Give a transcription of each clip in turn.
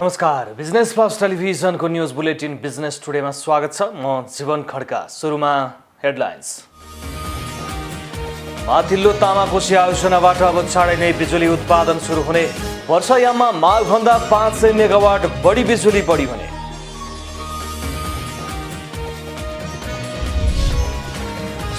नमस्कार, business first टेलिभिजनको news bulletin business टुडेमा स्वागत छ। म जीवन खड्का। सुरुमा हेडलाइन्स। माथिल्लो तामाकोशी आयोजनाबाट अब चाँडै नै बिजुली उत्पादन सुरु हुने। वर्षायाममा मागभन्दा 500 मेगावाट बढी बिजुली बढी हुने।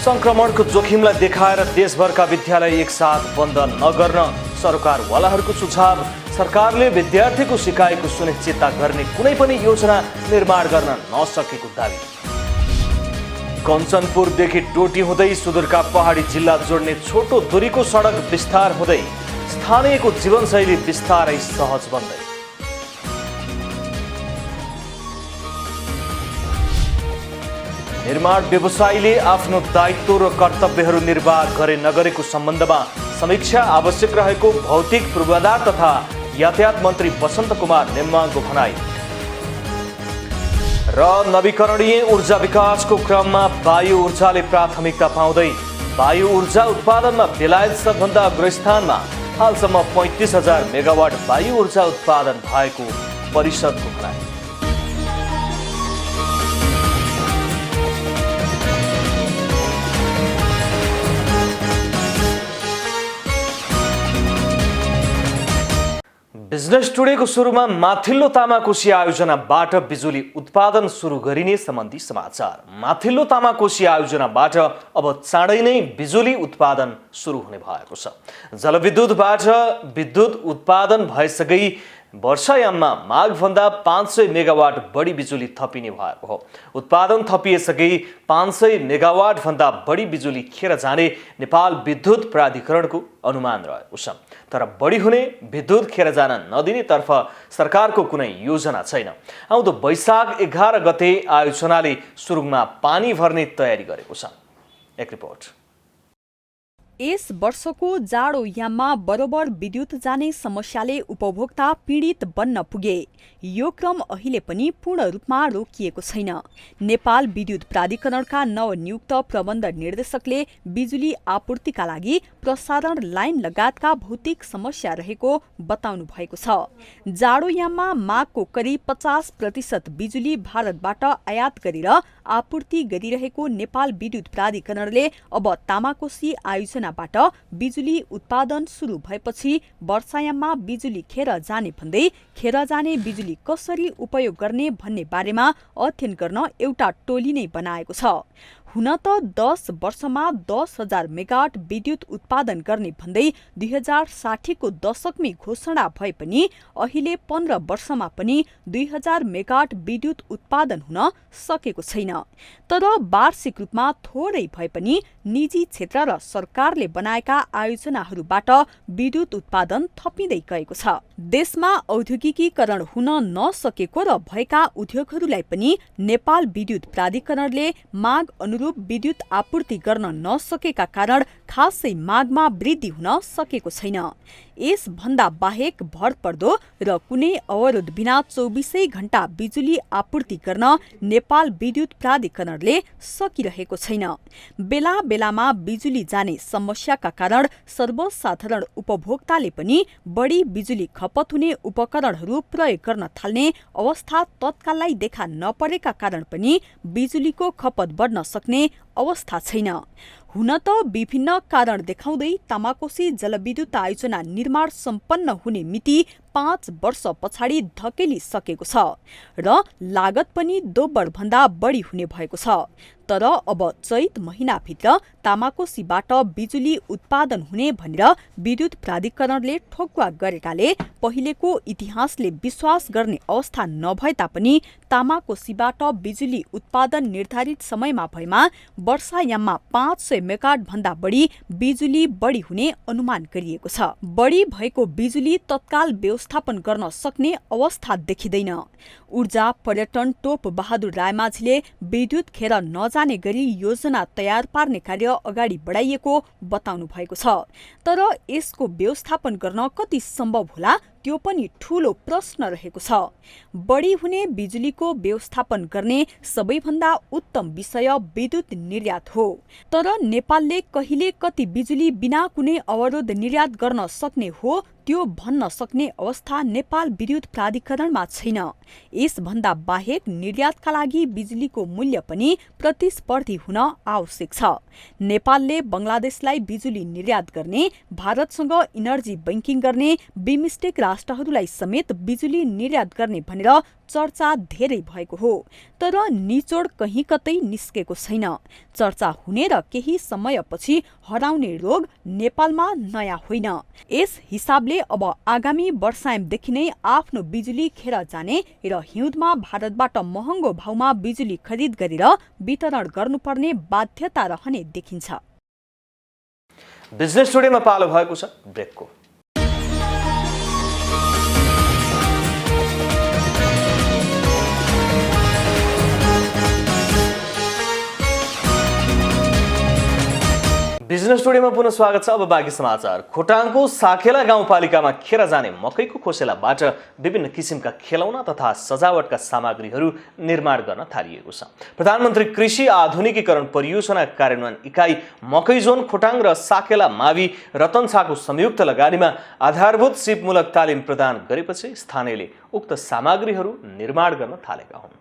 संक्रमणको जोखिमलाई देखाएर देशभरका विद्यालय एकसाथ बन्द नगर्न सरकारवालाहरूको सुझाव। सरकारले विद्यार्थीको सिकाइको सुनिश्चितता गर्ने कुनै पनि योजना निर्माण गर्न नसकेको दावी। कञ्चनपुरदेखि टोटी हुँदै सुदूरका पहाडी जिल्ला जोड्ने छोटो दूरीको सडक विस्तार हुँदै स्थानीयको जीवनशैली बिस्तारै सहज बन्दै। निर्माण व्यवसायीले आफ्नो दायित्व र कर्तव्यहरू निर्वाह गरे नगरेको सम्बन्धमा समीक्षा आवश्यक रहेको भौतिक पूर्वाधार तथा यातायात मन्त्री बसन्त कुमार नेम्बाङको भनाई। र नवीकरणीय ऊर्जा विकासको क्रममा वायु ऊर्जाले प्राथमिकता पाउँदै वायु ऊर्जा उत्पादनमा बेलायत सबभन्दा अग्रस्थानमा। हालसम्म 35,000 मेगावाट वायु ऊर्जा उत्पादन भएको परिषदको भनाई। बिजनेस टुडेको सुरुमा माथिल्लो तामाकोशी आयोजनाबाट बिजुली उत्पादन सुरु गरिने सम्बन्धी समाचार। माथिल्लो तामाकोशी आयोजनाबाट अब चाँडै नै बिजुली उत्पादन सुरु हुने भएको छ। जलविद्युतबाट विद्युत उत्पादन भएसँगै वर्षायाममा मागभन्दा 500 मेगावाट बढी बिजुली थपिने भएको हो। उत्पादन थपिएसँगै 500 मेगावाट भन्दा बढी बिजुली खेर जाने नेपाल विद्युत प्राधिकरणको अनुमान रहेको छ। तर बढी हुने विद्युत खेर जान नदिनेतर्फ सरकारको कुनै योजना छैन। आउँदो वैशाख 11 गते आयोजनाले सुरुङमा पानी भर्ने तयारी गरेको छ। एक रिपोर्ट। यस वर्षको जाडो याममा बरोबर विद्युत जाने समस्याले उपभोक्ता पीडित बन्न पुगे। यो क्रम अहिले पनि पूर्ण रूपमा रोकिएको छैन। नेपाल विद्युत प्राधिकरणका नवनियुक्त प्रबन्ध निर्देशकले बिजुली आपूर्तिका लागि प्रसारण लाइन लगायतका भौतिक समस्या रहेको बताउनु भएको छ। जाडो याममा मागको करिब 50% बिजुली भारतबाट आयात गरेर आपूर्ति गरिरहेको नेपाल विद्युत प्राधिकरणले अब तामाकोशी आयोजनाबाट बिजुली उत्पादन सुरु भएपछि वर्षायाममा बिजुली खेर जाने भन्दै खेर जाने बिजुली कसरी उपयोग गर्ने भन्ने बारेमा अध्ययन गर्न एउटा टोली नै बनाएको छ। हुन त 10 वर्षमा 10,000 मेगावाट विद्युत उत्पादन गर्ने भन्दै 2060 को दशकमै घोषणा भए पनि अहिले 15 वर्षमा पनि 2000 मेगावाट विद्युत उत्पादन हुन सकेको छैन। तर वार्षिक रूपमा थोरै भए पनि निजी क्षेत्र र सरकारले बनाएका आयोजनाहरूबाट विद्युत उत्पादन थपिँदै गएको छ। देशमा औद्योगिकीकरण हुन नसकेको र भएका उद्योगहरूलाई पनि नेपाल विद्युत प्राधिकरणले माग अनुरूप विद्युत आपूर्ति गर्न नसकेका कारण खासै मागमा वृद्धि हुन सकेको छैन। यस भन्दा बाहेक भरपर्दो र कुनै अवरोध बिना 24 घण्टा बिजुली आपूर्ति गर्न नेपाल विद्युत प्राधिकरणले सकिरहेको छैन। बेला बेलामा बिजुली जाने समस्याका कारण सर्वसाधारण उपभोक्ताले पनि बढी बिजुली खपत हुने उपकरणहरू प्रयोग गर्न थाल्ने अवस्था तत्काललाई देखा नपरेका कारण पनि बिजुलीको खपत बढ्न सक्ने अवस्था छैन। हुन त विभिन्न कारण देखाउँदै तामाकोशी जलविद्युत आयोजना निर्माण सम्पन्न हुने मिति 5 वर्ष पछाडि धकेलिसकेको छ र लागत पनि दोब्बर भन्दा बढी हुने भएको छ। तर अब चैत महिनाभित्र तामाकोशीबाट बिजुली उत्पादन हुने भनेर विद्युत प्राधिकरणले ठोकुवा गरेकाले पहिलेको इतिहासले विश्वास गर्ने अवस्था नभए तापनि तामाकोशीबाट बिजुली उत्पादन निर्धारित समयमा भएमा वर्षायाममा 500 मेगावाट भन्दा बढी बिजुली बढी हुने अनुमान गरिएको छ। बढी भएको बिजुली तत्काल व्यवस्थापन गर्न सक्ने अवस्था देखिँदैन। ऊर्जा पर्यटन टोप बहादुर रायमाझीले विद्युत खेर नजाने गरी योजना तयार पार्ने कार्य अगाडि बढाइएको बताउनु भएको छ। तर यसको व्यवस्थापन गर्न कति सम्भव होला त्यो पनि ठूलो प्रश्न रहेको छ। बढी हुने बिजुलीको व्यवस्थापन गर्ने सबैभन्दा उत्तम विषय विद्युत निर्यात हो, तर नेपालले कहिले कति बिजुली बिना कुनै अवरोध निर्यात गर्न सक्ने हो त्यो भन्न सक्ने अवस्था नेपाल विद्युत प्राधिकरणमा छैन। यसभन्दा बाहेक निर्यातका लागि बिजुलीको मूल्य पनि प्रतिस्पर्धी हुन आवश्यक छ। नेपालले बंगलादेशलाई बिजुली निर्यात गर्ने, भारतसँग इनर्जी बैंकिङ गर्ने, बिमस्टेक राष्ट्रहरूलाई समेत बिजुली निर्यात गर्ने भनेर चर्चा धेरै भएको हो, तर निचोड कहीँ कतै निस्केको छैन। चर्चा हुने र केही समयपछि हराउने रोग नेपालमा नयाँ होइन। यस हिसाबले अब आगामी वर्षायामदेखि नै आफ्नो बिजुली खेर जाने र हिउँदमा भारतबाट महँगो भाउमा बिजुली खरिद गरेर वितरण गर्नुपर्ने बाध्यता रहने देखिन्छ। बिजनेस टुडेमा पालो भएको छ ब्रेकको। बिजनेस टुडेमा पुनः स्वागत छ। अब बाँकी समाचार। खोटाङको साखेला गाउँपालिकामा खेर जाने मकैको खोसेलाबाट विभिन्न किसिमका खेलौना तथा सजावटका सामग्रीहरू निर्माण गर्न थालिएको छ। प्रधानमन्त्री कृषि आधुनिकीकरण परियोजना कार्यान्वयन इकाइ मकै जोन खोटाङ र साखेला मावि रतनछाको संयुक्त लगानीमा आधारभूत सिपमूलक तालिम प्रदान गरेपछि स्थानीयले उक्त सामग्रीहरू निर्माण गर्न थालेका हुन्।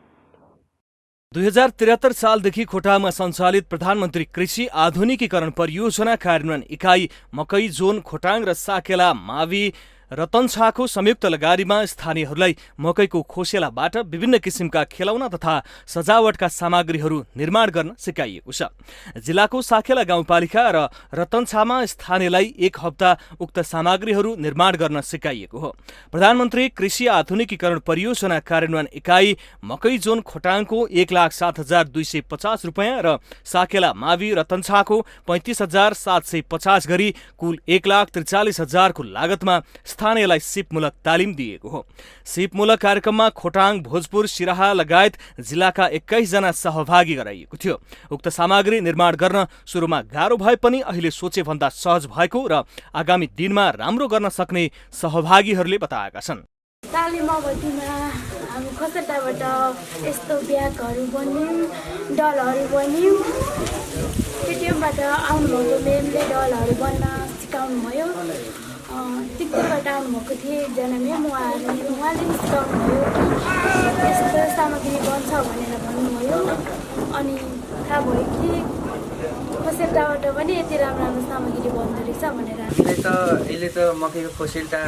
2073 सालदेखि खोटाङमा सञ्चालित प्रधानमन्त्री कृषि आधुनिकीकरण परियोजना कार्यान्वयन इकाइ मकै जोन खोटाङ र साकेला मावि रतनछाको संयुक्त लगानीमा स्थानीयहरूलाई मकैको खोसेलाबाट विभिन्न किसिमका खेलौना तथा सजावटका सामग्रीहरू निर्माण गर्न सिकाइएको छ। जिल्लाको साखेला गाउँपालिका र रतनछामा स्थानीयलाई एक हप्ता उक्त सामग्रीहरू निर्माण गर्न सिकाइएको हो। प्रधानमन्त्री कृषि आधुनिकीकरण परियोजना कार्यान्वयन इकाइ मकै जोन खोटाङको 1,07,250 रुपियाँ र साकेला मावि रतनछाको 35,750 गरी कुल 1,43,000 को लागतमा स्थानीयलाई सिपमूलक तालिम दिएको हो। सिपमूलक कार्यक्रममा खोटाङ, भोजपुर, सिराहा लगायत जिल्लाका 21 जना सहभागी गराइएको थियो। उक्त सामग्री निर्माण गर्न सुरुमा गाह्रो भए पनि अहिले सोचेभन्दा सहज भएको र आगामी दिनमा राम्रो गर्न सक्ने सहभागीहरूले बताएका छन्। तालिम अवधिमा हामी खोसेलाबाट यस्तो ब्यागहरू बन्यौँ, डलहरू बन्यौँ। त्यतिबाट आउनुभएको मेमले डलहरू बन्न सिकाउनु भयो। टिकटबाट आउनुभएको थिएँ एकजना मेम, उहाँले पनि सिकाउनु भयो। यस्तो सामग्री बन्छ भनेर भन्नुभयो। अनि थाहा भयो कि खोसेलाबाट पनि यति राम्रो राम्रो सामग्री बन्दो रहेछ भनेर। अहिले त मकैको खोसेल्टा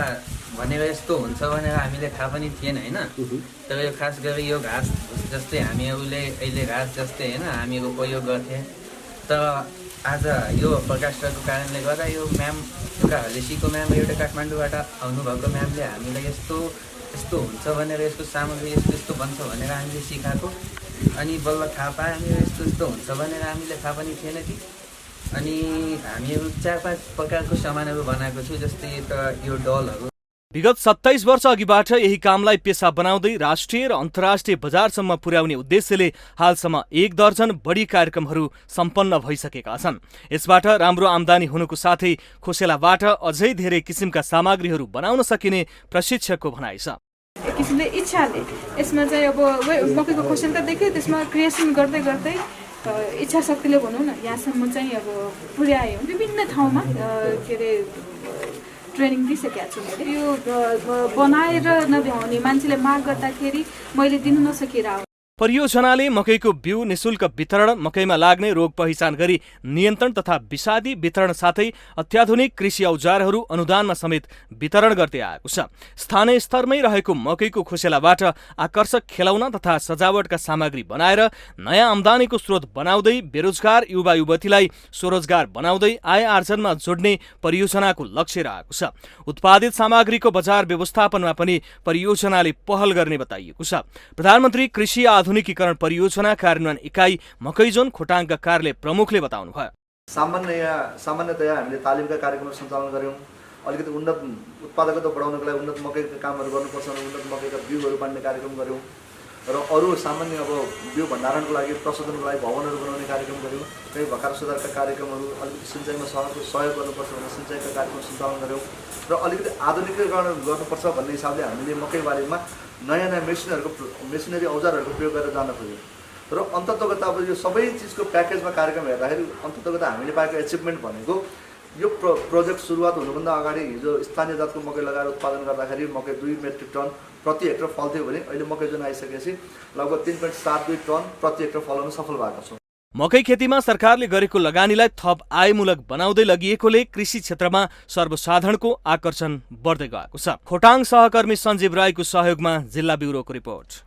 भनेर यस्तो हुन्छ भनेर हामीले थाहा पनि थिएन होइन। तर यो खास गरी यो घाँस जस्तै हामीहरूले अहिले घाँस जस्तै होइन हामीहरू प्रयोग गर्थे। तर आज यो प्रकाशको कारणले गर्दा यो म्याम एउटा हलेसीको म्याम एउटा काठमाडौँबाट आउनुभएको म्यामले हामीलाई यस्तो हुन्छ भनेर यस्तो सामग्री यस्तो बन्छ भनेर हामीले सिकाएको। अनि बल्ल थाहा पाएँ हामीहरू यस्तो हुन्छ भनेर हामीले थाहा पनि थिएन कि। अनि हामीहरू 4-5 प्रकारको सामानहरू बनाएको छु, जस्तै यो डलहरू। विगत 27 वर्ष अघिबाट यही कामलाई पेसा बनाउँदै राष्ट्रिय र अन्तर्राष्ट्रिय बजारसम्म पुर्याउने उद्देश्यले हालसम्म 1 दर्जन बढी कार्यक्रमहरू सम्पन्न भइसकेका छन्। यसबाट राम्रो आम्दानी हुनुको साथै खोसेलाबाट अझै धेरै किसिमका सामग्रीहरू बनाउन सकिने प्रशिक्षकको भनाइ छ। किसिमले इच्छाले यसमा चाहिँ अब मकैको खोसेला देख्यो, त्यसमा क्रिएसन गर्दै गर्दै इच्छा शक्तिले भनौँ न यहाँसम्म चाहिँ अब पुर्यायो। विभिन्न ठाउँमा के अरे ट्रेनिङ दिइसकेको छु मैले। यो बनाएर नभ्याउने मान्छेले माग गर्दाखेरि मैले दिनु नसकेर परियोजनाले मकैको बिउ निशुल्क वितरण, मकैमा लाग्ने रोग पहिचान गरी नियन्त्रण तथा विषादी वितरण साथै अत्याधुनिक कृषि औजारहरू अनुदानमा समेत वितरण गर्दै आएको छ। स्थानीय स्तरमै रहेको मकैको खोसेलाबाट आकर्षक खेलौना तथा सजावटका सामग्री बनाएर नयाँ आम्दानीको स्रोत बनाउँदै बेरोजगार युवा युवतीलाई स्वरोजगार बनाउँदै आय आर्जनमा जोड्ने परियोजनाको लक्ष्य रहेको छ। उत्पादित सामग्रीको बजार व्यवस्थापनमा पनि परियोजनाले पहल गर्ने बताइएको छ। प्रधानमन्त्री कृषि आधुनिकीकरण परियोजना कार्यान्वयन इकाइ मकै जोन खोटाङका कार्यालय प्रमुखले बताउनु भयो। सामान्यतया हामीले तालिमका कार्यक्रम सञ्चालन गर्यौँ। अलिकति उन्नत उत्पादकता बढाउनको लागि उन्नत मकैका कामहरू गर्नुपर्छ भने उन्नत मकैका बिउहरू बाँड्ने कार्यक्रम गर्यौँ। र अरू सामान्य अब बिउ भण्डारणको लागि प्रशोधनको लागि भवनहरू बनाउने कार्यक्रम गऱ्यौँ, कहीँ भर्खर सुधारका कार्यक्रमहरू, अलिकति सिँचाइमा सहयोग गर्नुपर्छ भनेर सिँचाइका कार्यक्रम सञ्चालन गऱ्यौँ र अलिकति आधुनिकीकरण गर्नुपर्छ भन्ने हिसाबले हामीले मकैबारीमा नयाँ नयाँ मेसिनरी औजारहरूको प्रयोग गरेर जान खोज्यौँ र अन्ततगत अब यो सबै चिजको प्याकेजमा कार्यक्रम हेर्दाखेरि अन्ततगत हामीले पाएको एचिभमेन्ट भनेको यो प्रोजेक्ट सुरुवात हुनुभन्दा अगाडि हिजो स्थानीय जातको मकै लगाएर उत्पादन गर्दाखेरि मकै 2 मेट्रिक टन प्रति हेक्टर फल्थ्यो भने अहिले मकै जुन आइसकेपछि लगभग 3.72 टन प्रति हेक्टर फलाउन सफल भएको छौँ। मकै खेतीमा सरकारले गरेको लगानीलाई थप आयमूलक बनाउँदै लगिएकोले कृषि क्षेत्रमा सर्वसाधारणको आकर्षण बढ्दै गएको छ। खोटाङ सहकर्मी सञ्जीव राईको सहयोगमा जिल्ला ब्युरोको रिपोर्ट।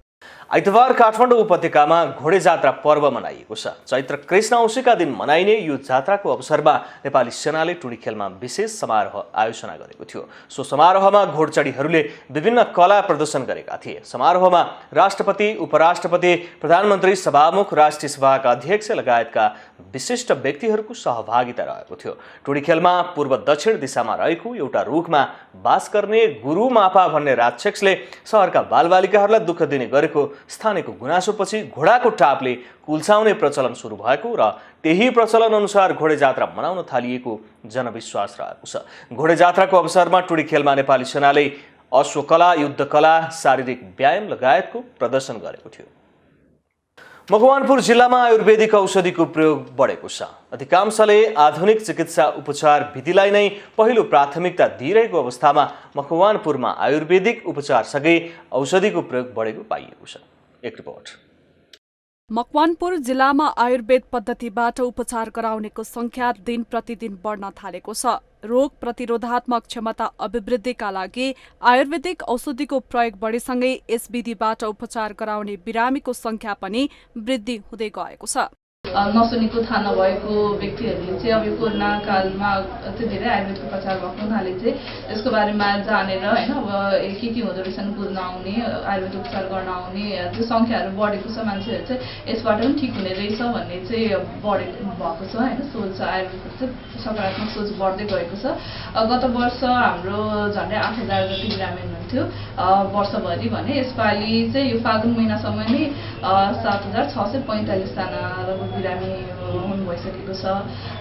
आइतबार काठमाडौँ उपत्यकामा घोडे जात्रा पर्व मनाइएको छ। चैत्र कृष्ण औँसीका दिन मनाइने यो जात्राको अवसरमा नेपाली सेनाले टुडी खेलमा विशेष समारोह आयोजना गरेको थियो। सो समारोहमा घोडचढीहरूले विभिन्न कला प्रदर्शन गरेका थिए। समारोहमा राष्ट्रपति, उपराष्ट्रपति, प्रधानमन्त्री, सभामुख, राष्ट्रिय सभाका अध्यक्ष लगायतका विशिष्ट व्यक्तिहरूको सहभागिता रहेको थियो। टुडी खेलमा पूर्व दक्षिण दिशामा रहेको एउटा रुखमा बास गर्ने गुरु मापा भन्ने राक्षसले सहरका बालबालिकाहरूलाई दुःख दिने गरेको स्थानीयको गुनासोपछि घोडाको टापले कुल्छाउने प्रचलन सुरु भएको र त्यही प्रचलन अनुसार घोडे जात्रा मनाउन थालिएको जनविश्वास रहेको छ। घोडे जात्राको अवसरमा टुडी खेलमा नेपाली सेनाले अश्वकला, युद्धकला, शारीरिक व्यायाम लगायतको प्रदर्शन गरेको थियो। मकवानपुर जिल्लामा आयुर्वेदिक औषधिको प्रयोग बढेको छ। अधिकांशले आधुनिक चिकित्सा उपचार विधिलाई नै पहिलो प्राथमिकता दिइरहेको अवस्थामा मकवानपुरमा आयुर्वेदिक उपचारसँगै औषधिको प्रयोग बढेको पाइएको छ। एक रिपोर्ट। मकवानपुर जिल्लामा आयुर्वेद पद्धतिबाट उपचार गराउनेको संख्या दिन प्रतिदिन बढ्न थालेको छ। रोग प्रतिरोधात्मक क्षमता अभिवृद्धिका लागि आयुर्वेदिक औषधिको प्रयोग बढेसँगै यस विधिबाट उपचार गराउने बिरामीको संख्या पनि वृद्धि हुँदै गएको छ। नसुनेको थाहा नभएको व्यक्तिहरूले चाहिँ अब यो कोरोना कालमा चाहिँ धेरै आयुर्वेदिक उपचार भएको हुनाले चाहिँ यसको बारेमा जानेर होइन अब के हुँदो रहेछन् बुझ्न आउने, आयुर्वेदिक उपचार गर्न आउने त्यो सङ्ख्याहरू बढेको छ। मान्छेहरू चाहिँ यसबाट पनि ठिक हुने रहेछ भन्ने चाहिँ बढेको भएको छ होइन। सोच आयुर्वेदको चाहिँ सकारात्मक सोच बढ्दै गएको छ। गत वर्ष हाम्रो झन्डै 8,000 जति बिरामी हुनुहुन्थ्यो वर्षभरि भने यसपालि चाहिँ यो फागुन महिनासम्म नै 7,645 जना बिरामी हुनु भइसकेको छ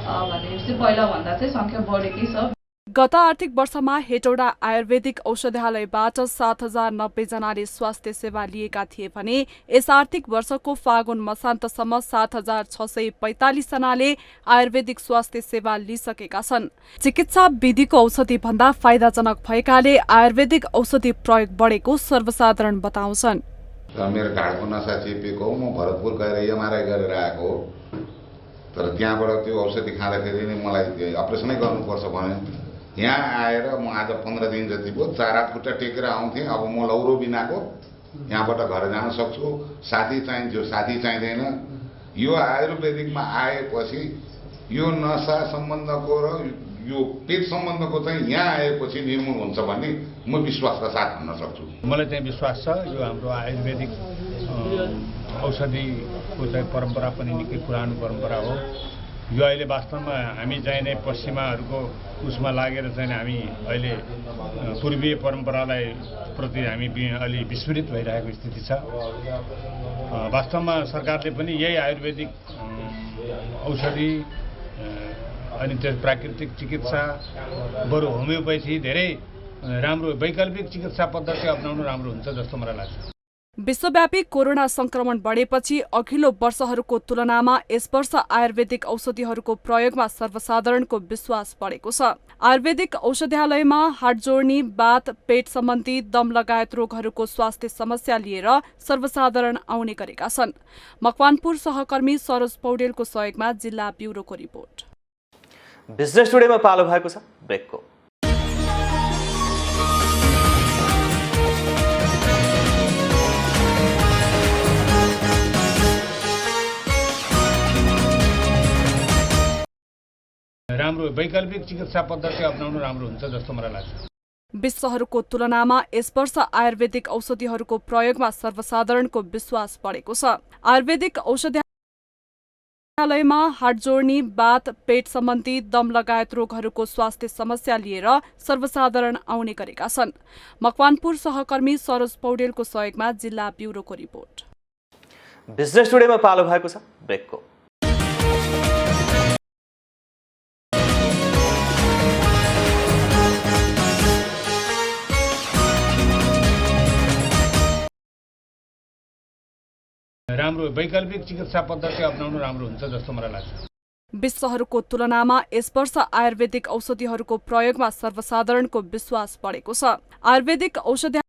भनेपछि पहिलाभन्दा चाहिँ सङ्ख्या बढेकै छ। गत आर्थिक वर्षमा हेटौडा आयुर्वेदिक औषधालयबाट 7,090 जनाले स्वास्थ्य सेवा लिएका थिए भने यस आर्थिक वर्षको फागुन मसान्तसम्म 7,645 जनाले आयुर्वेदिक स्वास्थ्य सेवा लिइसकेका छन्। चिकित्सा विधिको औषधि भन्दा फाइदाजनक भएकाले आयुर्वेदिक औषधि प्रयोग बढेको सर्वसाधारण बताउँछन्। मेरो ढाडको नसा चेपेको हो, म भरतपुर गएर एमआरआई गरेर आएको हो, तर त्यहाँबाट त्यो औषधि खाँदाखेरि नै मलाई अपरेसनै गर्नुपर्छ भन्यो। यहाँ आएर म आज 15 दिन जति भयो, 4 हात खुट्टा टेकेर आउँथेँ। अब म लौरो बिनाको यहाँबाट घर जान सक्छु। साथी चाहिन्छ, साथी चाहिँदैन। यो आयुर्वेदिकमा आएपछि यो नसा सम्बन्धको र यो पेट सम्बन्धको चाहिँ यहाँ आएपछि निर्मूल हुन्छ भन्ने म विश्वासका साथ भन्न सक्छु। मलाई चाहिँ विश्वास छ यो हाम्रो आयुर्वेदिक औषधिको चाहिँ परम्परा पनि निकै पुरानो परम्परा हो। यो अहिले वास्तवमा हामी चाहिँ नै पश्चिमाहरूको उसमा लागेर चाहिँ हामी अहिले पूर्वीय परम्परालाई प्रति हामी अलि विस्मृत भइरहेको स्थिति छ। वास्तवमा सरकारले पनि यही आयुर्वेदिक औषधि अनि त्यो प्राकृतिक चिकित्सा बरु होमियोपेथी धेरै राम्रो वैकल्पिक चिकित्सा पद्धति अपनाउनु राम्रो हुन्छ जस्तो मलाई लाग्छ। विश्वव्यापी कोरोना संक्रमण बढेपछि अघिल्लो वर्षहरूको तुलनामा यस वर्ष आयुर्वेदिक औषधिहरूको प्रयोगमा सर्वसाधारणको विश्वास बढेको छ। आयुर्वेदिक औषधालयमा हाड जोड्नी, बात, पेट सम्बन्धी, दम लगायत रोगहरूको स्वास्थ्य समस्या लिएर सर्वसाधारण आउने गरेका छन्। मकवानपुर सहकर्मी सरोज पौडेलको सहयोगमा जिल्ला ब्युरोको रिपोर्ट। बिजनेस टुडेमा पालो भएको छ ब्रेकको। राम्रो वैकल्पिक चिकित्सा पद्धति अपनाउनु राम्रो हुन्छ जस्तो मलाई लाग्छ। विश्वहरूको तुलनामा यस वर्ष आयुर्वेदिक औषधिहरूको प्रयोगमा सर्वसाधारणको विश्वास बढेको छ। आयुर्वेदिक औषधालयमा हाड जोड्नी, बात, पेट सम्बन्धी, दम लगायत रोगहरूको स्वास्थ्य समस्या लिएर सर्वसाधारण आउने गरेका छन्। मकवानपुर सहकर्मी सरोज पौडेलको सहयोगमा जिल्ला ब्युरोको रिपोर्ट। बिजनेस टुडेमा पालो भएको छ ब्रेकको। राम्रो वैकल्पिक चिकित्सा पद्धति अपनाउनु राम्रो हुन्छ जस्तो मलाई लाग्छ। विश्वहरूको तुलनामा यस वर्ष आयुर्वेदिक औषधिहरूको प्रयोगमा सर्वसाधारणको विश्वास बढेको छ। आयुर्वेदिक औषधालयमा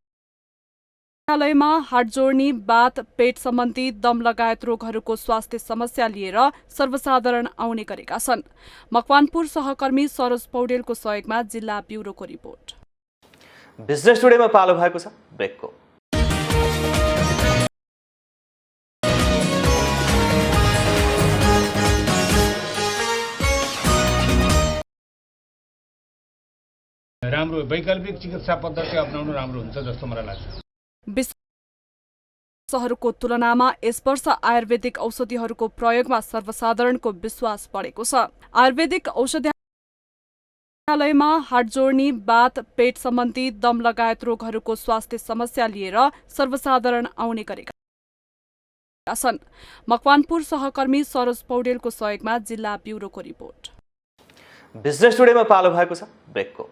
हाड जोड्नी, बात, पेट सम्बन्धी, दम लगायत रोगहरूको स्वास्थ्य समस्या लिएर सर्वसाधारण आउने गरेका छन्। मकवानपुर सहकर्मी सरोज पौडेलको सहयोगमा जिल्ला ब्युरोको रिपोर्ट। बिजनेस टुडेमा पालो भएको छ ब्रेकको। राम्रो वैकल्पिक चिकित्सा पद्धति अपनाउनु राम्रो हुन्छ जस्तो मलाई लाग्छ। विश्वहरूको तुलनामा यस वर्ष आयुर्वेदिक औषधिहरूको प्रयोगमा सर्वसाधारणको विश्वास बढेको छ। आयुर्वेदिक औषधालयमा हाड जोड्नी, बात, पेट सम्बन्धी, दम लगायत रोगहरूको स्वास्थ्य समस्या लिएर सर्वसाधारण आउने गरेका छन्। मकवानपुर सहकर्मी सरोज पौडेलको सहयोगमा जिल्ला ब्युरोको रिपोर्ट। बिजनेस टुडेमा पालो भएको छ ब्रेकको।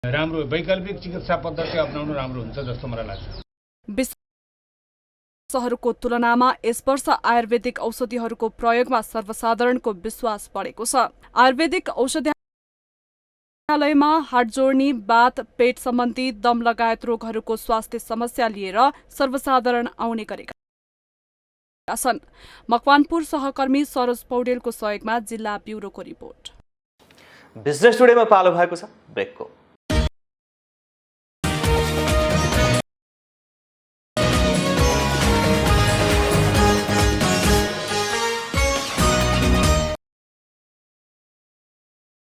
राम्रो वैकल्पिक चिकित्सा पद्धति अपनाउनु राम्रो हुन्छ जस्तो मलाई लाग्छ। विश्वहरूको तुलनामा यस वर्ष आयुर्वेदिक औषधिहरूको प्रयोगमा सर्वसाधारणको विश्वास बढेको छ। आयुर्वेदिक औषधालयमा हाड जोड्नी, बात, पेट सम्बन्धी, दम लगायत रोगहरूको स्वास्थ्य समस्या लिएर सर्वसाधारण आउने गरेका छन्। मकवानपुर सहकर्मी सरोज पौडेलको सहयोगमा जिल्ला ब्युरोको रिपोर्ट। बिजनेस टुडेमा पालो भएको छ ब्रेकको।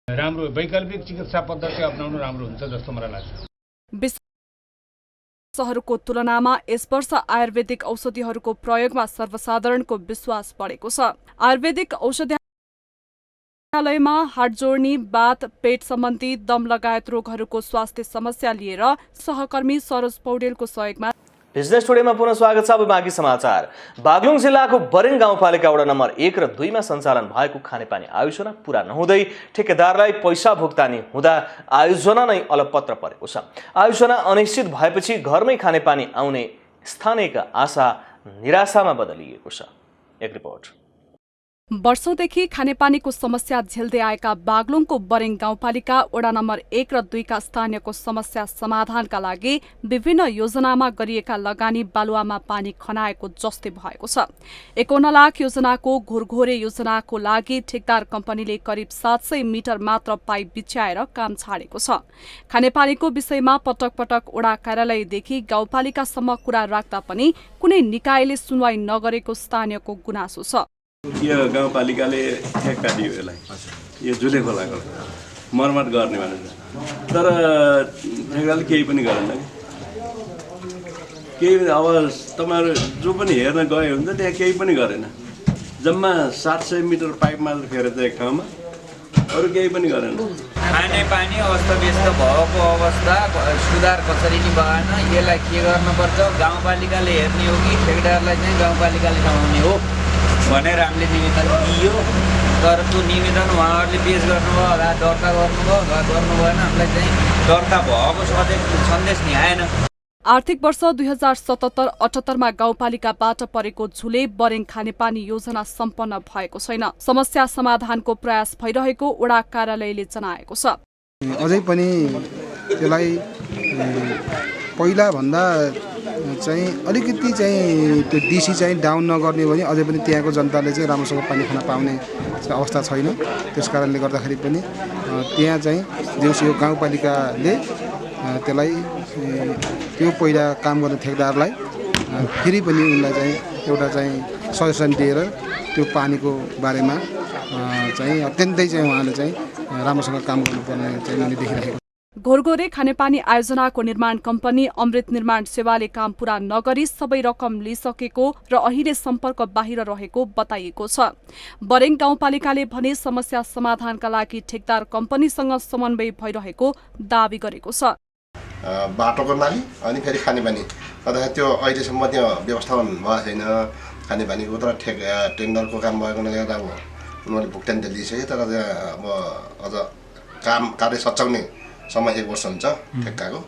राम्रो वैकल्पिक चिकित्सा पद्धति अपनाउनु राम्रो हुन्छ जस्तो मलाई लाग्छ। विश्वहरूको तुलनामा यस वर्ष आयुर्वेदिक औषधिहरूको प्रयोगमा सर्वसाधारणको विश्वास बढेको छ। आयुर्वेदिक औषधालयमा हाड जोड्नी, बात, पेट सम्बन्धी, दम लगायत रोगहरूको स्वास्थ्य समस्या लिएर सहकर्मी सरोज पौडेलको सहयोगमा। बिजनेस टुडेमा पुनः स्वागत छ। अब बाँकी समाचार। बागलुङ जिल्लाको बरेङ गाउँपालिका वडा नम्बर 1 र 2 मा सञ्चालन भएको खानेपानी आयोजना पूरा नहुँदै ठेकेदारलाई पैसा भुक्तानी हुँदा आयोजना नै अलपत्र परेको छ। आयोजना अनिश्चित भएपछि घरमै खानेपानी आउने स्थानीयका आशा निराशामा बदलिएको छ। एक रिपोर्ट। वर्षौंदेखि खानेपानीको समस्या झेल्दै आएका बागलुङको बरेङ गाउँपालिका वडा नम्बर 1 र 2 का स्थानीयको समस्या समाधानका लागि विभिन्न योजनामा गरिएका लगानी बालुवामा पानी खनाएको जस्तै भएको छ। 51 लाख योजनाको घोरघोरे योजनाको लागि ठेकदार कम्पनीले करिब 700 मिटर मात्र पाइप बिछ्याएर काम छाडेको छ। खानेपानीको विषयमा पटक पटक वडा कार्यालयदेखि गाउँपालिकासम्म कुरा राख्दा पनि कुनै निकायले सुनवाई नगरेको स्थानीयको गुनासो छ। यो गाउँपालिकाले ठेक्का दियो यसलाई, यो झुले खोलाको मर्मत गर्ने भनेर, तर ठेक्दारले केही पनि गरेन। केही अब तपाईँहरू जो पनि हेर्न गए हुन्छ त्यहाँ केही पनि गरेन। जम्मा 700 मिटर पाइप मात्र फेरेछ एक ठाउँमा, अरू केही पनि गरेन। खानेपानी अस्तव्यस्त भएको अवस्था सुधार कसरी नि भएन। यसलाई के गर्नुपर्छ, गाउँपालिकाले हेर्ने हो कि ठेकेदारलाई चाहिँ गाउँपालिकाले समाउने हो भनेर हामीले निवेदन दियो। तर त्यो निवेदन उहाँहरूले पेश गर्नुभयो, अथवा दर्ता गर्नुभयो, गर्नु भएन। हामीलाई चाहिँ दर्ता भएको सन्देश नि आएन। आर्थिक वर्ष 2077-78 मा गाउँपालिकाबाट परेको झुले बरेङ खानेपानी योजना सम्पन्न भएको छैन। समस्या समाधानको प्रयास भइरहेको वडा कार्यालयले जनाएको छ। अझै पनि त्यसलाई पहिला भन्दा चाहिँ अलिकति चाहिँ त्यो डिसी चाहिँ डाउन नगर्ने भने अझै पनि त्यहाँको जनताले चाहिँ राम्रोसँग पानी खान पाउने अवस्था छैन। त्यस कारणले गर्दाखेरि पनि त्यहाँ चाहिँ देउसी यो गाउँपालिकाले त्यसलाई त्यो पहिला काम गर्ने ठेकेदारलाई फेरि पनि उनलाई चाहिँ एउटा चाहिँ सजेसन दिएर त्यो पानीको बारेमा चाहिँ अत्यन्तै चाहिँ उहाँले चाहिँ राम्रोसँग काम गर्नुपर्ने चाहिँ मैले देखिरहेको। घोरघोरे खानेपानी आयोजनाको निर्माण कम्पनी अमृत निर्माण सेवाले काम पूरा नगरी सबै रकम लिइसकेको र अहिले सम्पर्क बाहिर रहेको बताइएको छ। बरेङ गाउँपालिकाले भने समस्या समाधानका लागि ठेकदार कम्पनीसँग समन्वय भइरहेको दावी गरेको छ। बाटोको लागि अनि फेरि खानेपानी गर्दाखेरि त्यो अहिलेसम्म त्यो व्यवस्थापन भएको छैन। खानेपानीको तर टेन्डरको काम भएको हुनाले गर्दा अब उनीहरूले भुक्तानी त लिइसके तर अब अझ कार्य सच्याउने समय 1 वर्ष हुन्छ ठेक्काको।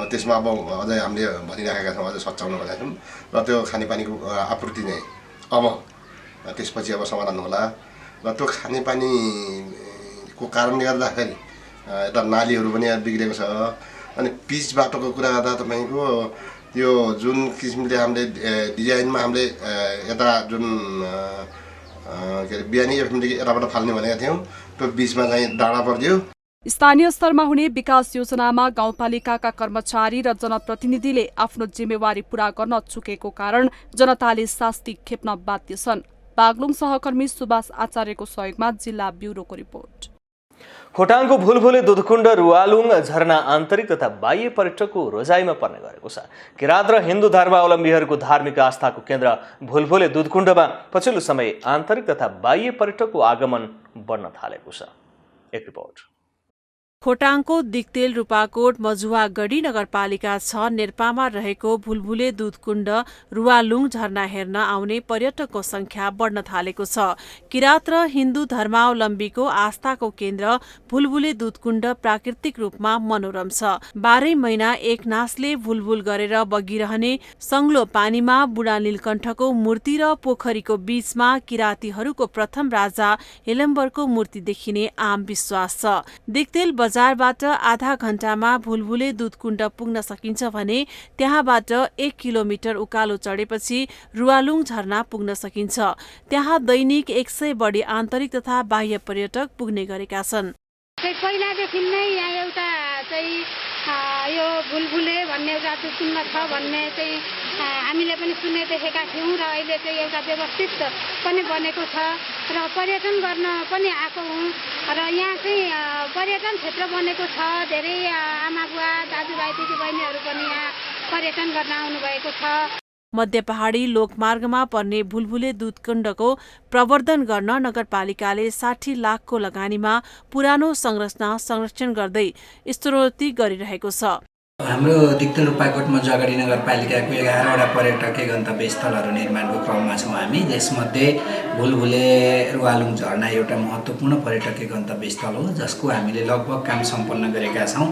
त्यसमा अब अझै हामीले भनिराखेका छौँ अझै सच्याउन भनेका छौँ र त्यो खानेपानीको आपूर्ति नै अब त्यसपछि अब समाधान होला। र त्यो खानेपानीको कारणले गर्दाखेरि यता नालीहरू पनि बिग्रेको छ। अनि पिच बाटोको कुरा गर्दा तपाईँको त्यो जुन किसिमले हामीले डिजाइनमा हामीले यता जुन के अरे बिहानी एफएमदेखि यताबाट फाल्ने भनेका थियौँ त्यो बिचमा चाहिँ डाँडा परिदियो। स्थानीय स्तरमा हुने विकास योजनामा गाउँपालिकाका कर्मचारी र जनप्रतिनिधिले आफ्नो जिम्मेवारी पूरा गर्न चुकेको कारण जनताले शास्ति खेप्न बाध्य छन्। बागलुङ सहकर्मी सुभाष आचार्यको सहयोगमा जिल्ला ब्युरोको रिपोर्ट। खोटाङको भुलभुले दुधकुण्ड रुवालुङ झरना आन्तरिक तथा बाह्य पर्यटकको रोजाइमा पर्ने गरेको छ। किराँत र हिन्दू धर्मावलम्बीहरूको धार्मिक आस्थाको केन्द्र भुलभुले दुधकुण्डमा पछिल्लो समय आन्तरिक तथा बाह्य पर्यटकको आगमन बढ्न थालेको छ। एक रिपोर्ट। खोटाङको दिक्तेल रूपाकोट मजुवागढी नगरपालिका 6 नेर्पामा रहेको भुलभुले दुधकुण्ड रुवालुङ झरना हेर्न आउने पर्यटकको संख्या बढ्न थालेको छ। किराँत र हिन्दू धर्मावलम्बीको आस्थाको केन्द्र भुलभुले दुधकुण्ड प्राकृतिक रूपमा मनोरम छ। 12 महिना एक नासले भुलभुल गरेर बगिरहने सङ्लो पानीमा बुढा नीलकण्ठको मूर्ति र पोखरीको बीचमा किराँतीहरूको प्रथम राजा हेलम्बरको मूर्ति देखिने आम विश्वास छ। दिक्तेल बजारबाट आधा घण्टामा भुलभुले दुधकुण्ड पुग्न सकिन्छ भने त्यहाँबाट 1 किलोमिटर उकालो चढेपछि रुवालुङ झरना पुग्न सकिन्छ। त्यहाँ दैनिक 100 बढी आन्तरिक तथा बाह्य पर्यटक पुग्ने गरेका छन्। पहिलादेखि नै यहाँ एउटा चाहिँ यो भुलभुले भन्ने एउटा दुधकुण्ड छ भन्ने चाहिँ हामीले पनि सुने देखेका थियौँ र अहिले चाहिँ एउटा व्यवस्थित पनि बनेको छ र पर्यटन गर्न पनि आएको हौँ र यहाँ चाहिँ पर्यटन क्षेत्र बनेको छ। धेरै आमा बुवा दाजुभाइ दिदीबहिनीहरू पनि यहाँ पर्यटन गर्न आउनुभएको छ। मध्य पहाडी लोकमार्गमा पर्ने भुलभुले दुधकुण्डको प्रवर्धन गर्न नगरपालिकाले 60 लाखको लगानीमा पुरानो संरचना संरक्षण गर्दै स्तरोन्नति गरिरहेको छ। हाम्रो दिक्तेल रूपाकोट मजुवागढी नगरपालिकाको 11वटा पर्यटकीय गन्तव्य स्थलहरू निर्माणको क्रममा छौँ हामी। यसमध्ये भुलभुले रुवालुङ झरना एउटा महत्त्वपूर्ण पर्यटकीय गन्तव्य स्थल हो जसको हामीले लगभग काम सम्पन्न गरेका छौँ।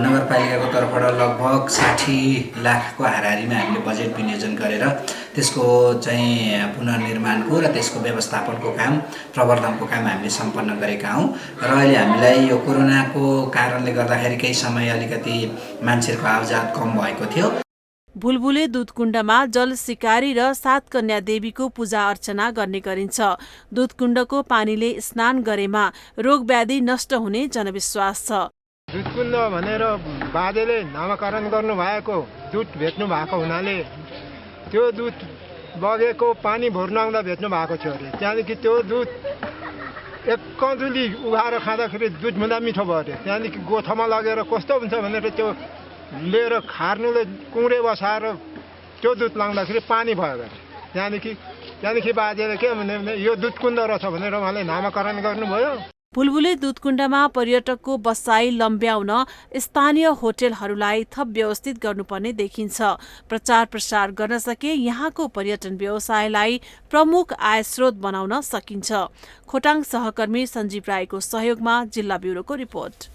नगरपालिकाको तर्फबाट लगभग 60 लाखको हाराहारीमा हामीले बजेट विनियोजन गरेर त्यसको चाहिँ पुनर्निर्माणको र त्यसको व्यवस्थापनको काम प्रवर्धनको काम हामीले सम्पन्न गरेका हौँ। र अहिले हामीलाई यो कोरोनाको कारणले गर्दाखेरि केही समय अलिकति मान्छेहरूको आवजात कम भएको थियो। भुलभुले दुधकुण्डमा जल शिकारी र 7 कन्या देवीको पूजा अर्चना गर्ने गरिन्छ। दुधकुण्डको पानीले स्नान गरेमा रोगव्याधि नष्ट हुने जनविश्वास छ। दुधकुण्ड भनेर बाजेले नामकरण गर्नुभएको दुध भेट्नु भएको हुनाले त्यो दुध बगेको पानी भर्न आउँदा भेट्नु भएको थियो अरे। त्यहाँदेखि त्यो दुध एक कजुली उघाएर खाँदाखेरि दुधभन्दा मिठो भयो अरे। त्यहाँदेखि गोठामा लगेर कस्तो हुन्छ भनेर त्यो लिएर खार्नुले कुँडे बसाएर त्यो दुध लाउँदाखेरि पानी भयो अरे। त्यहाँदेखि बाजेले के भने यो दुधकुण्ड रहेछ भनेर उहाँले नामकरण गर्नुभयो। भुलभुले दुधकुण्डमा पर्यटकको बसाई लम्ब्याउन स्थानीय होटेलहरूलाई थप व्यवस्थित गर्नुपर्ने देखिन्छ। प्रचार प्रसार गर्न सके यहाँको पर्यटन व्यवसायलाई प्रमुख आय स्रोत बनाउन सकिन्छ। खोटाङ सहकर्मी सञ्जीव राईको सहयोगमा जिल्ला ब्युरोको रिपोर्ट।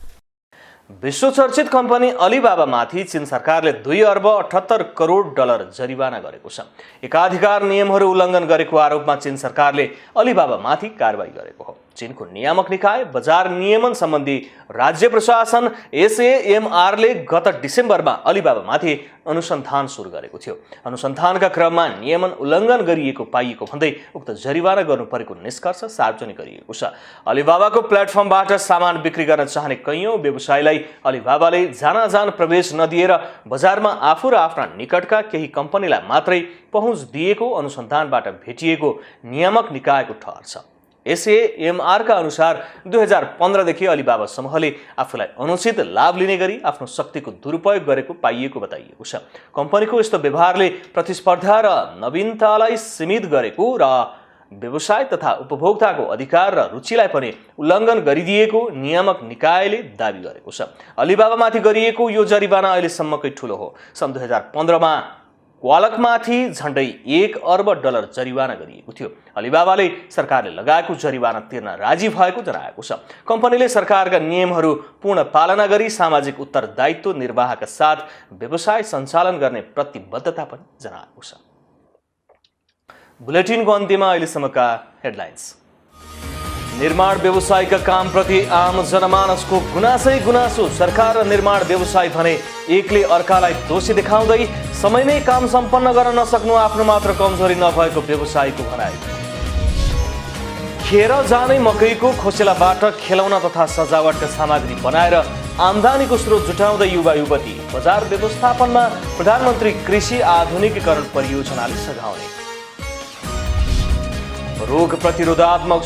विश्वचर्चित कम्पनी अलिबाबामाथि चीन सरकारले 2 अर्ब 78 करोड डलर जरिवाना गरेको छ। एकाधिकार नियमहरू उल्लङ्घन गरेको आरोपमा चीन सरकारले अलिबाबामाथि कारबाही गरेको हो। चीनको नियामक निकाय बजार नियमन सम्बन्धी राज्य प्रशासन SAMRले गत डिसेम्बरमा अलिबाबामाथि अनुसन्धान सुरु गरेको थियो। अनुसन्धानका क्रममा नियमन उल्लङ्घन गरिएको पाइएको भन्दै उक्त जरिवाना गर्नु परेको निष्कर्ष सार्वजनिक गरिएको छ। अलिबाबाको प्लेटफर्मबाट सामान बिक्री गर्न चाहने कैयौं व्यवसायीलाई अलिबाबाले जानाजान प्रवेश नदिएर बजारमा आफू र आफ्ना निकटका केही कम्पनीलाई मात्रै पहुँच दिएको अनुसन्धानबाट भेटिएको नियामक निकायको ठहर छ। SAMR का अनुसार 2015 देखि अलिबाबा समूहले आफूलाई अनुचित लाभ लिने गरी आफ्नो शक्तिको दुरुपयोग गरेको पाइएको बताइएको छ। कम्पनीको यस्तो व्यवहारले प्रतिस्पर्धा र नवीनतालाई सीमित गरेको र व्यवसाय तथा उपभोक्ताको अधिकार र रुचिलाई पनि उल्लङ्घन गरिदिएको नियामक निकायले दाबी गरेको छ। अलिबाबामाथि गरिएको यो जरिवाना अहिलेसम्मकै ठूलो हो। सन् 2015 मा क्वालकमाथि झण्डै $1 अर्ब जरिवाना गरिएको थियो। अलिबाबाले सरकारले लगाएको जरिवाना तिर्न राजी भएको जनाएको छ। कम्पनीले सरकारका नियमहरू पूर्ण पालना गरी सामाजिक उत्तरदायित्व निर्वाहका साथ व्यवसाय सञ्चालन गर्ने प्रतिबद्धता पनि जनाएको छ। बुलेटिनको अन्त्यमा अहिलेसम्मका हेडलाइन्स। निर्माण व्यवसायका कामप्रति आम जनमानसको गुनासो। सरकार र निर्माण व्यवसाय भने एकले अर्कालाई दोषी देखाउँदै समयमै काम सम्पन्न गर्न नसक्नु आफ्नो मात्र कमजोरी नभएको व्यवसायीको भनाइ। खेर जाने मकैको खोसेलाबाट खेलौना तथा सजावटका सामग्री बनाएर आम्दानीको स्रोत जुटाउँदै युवा युवती। बजार व्यवस्थापनमा प्रधानमन्त्री कृषि आधुनिकीकरण परियोजनाले सघाउने। रोग प्रतिरोधात्मक